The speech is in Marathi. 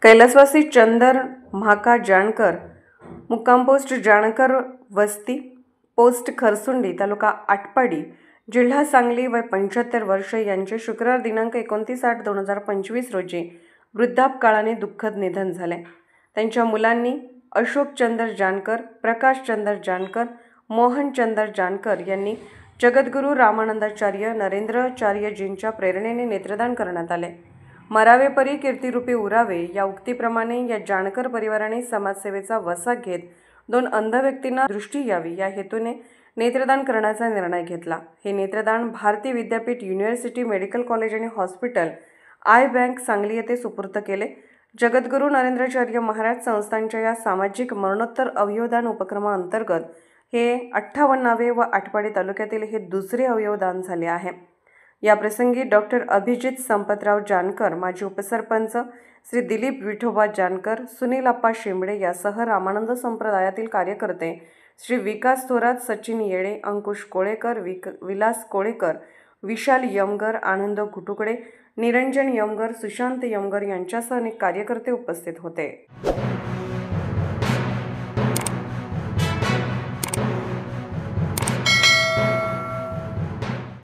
कैलासवासी चंदर म्हाका जानकर, मुक्काम पोस्ट जानकर वस्ती, पोस्ट खरसुंडी, तालुका आटपाडी, जिल्हा सांगली, वय 75 वर्ष यांचे शुक्रवार दिनांक 29/8/2025 रोजी वृद्धापकाळाने दुःखद निधन झाले। त्यांच्या मुलांनी अशोक चंदर जानकर, प्रकाश चंदर जानकर, मोहन चंदर जानकर यांनी जगद्गुरू रामानंदाचार्य नरेंद्राचार्यजींच्या प्रेरणेने नेत्रदान करण्यात आले। मरावे परी कीर्तिरूपी उरावे या उक्तीप्रमाणे या जानकर परिवाराने समाजसेवेचा वसा घेत 2 अंध व्यक्तींना दृष्टी यावी या हेतूने नेत्रदान करण्याचा निर्णय घेतला। हे नेत्रदान Bharati Vidyapeeth, university, medical college आणि हॉस्पिटल, आय बँक सांगली येथे सुपूर्द केले। जगद्गुरू नरेंद्राचार्य महाराज संस्थांच्या या सामाजिक मरणोत्तर अवयवदान उपक्रमाअंतर्गत हे 58वे व आटपाडी तालुक्यातील हे दुसरे अवयवदान झाले आहे। या प्रसंगी डॉक्टर अभिजित संपतराव जानकर, माजी उपसरपंच, श्री दिलीप विठोबा जानकर, सुनील अप्पा शेंबडे यासह रामानंद संप्रदायातील कार्यकर्ते श्री विकास थोरात, सचिन येळे, अंकुश कोळेकर, विलास कोळेकर, विशाल यमगर, आनंद घुटुकडे, निरंजन यमगर, सुशांत यमगर यांच्यासह अनेक कार्यकर्ते उपस्थित होते।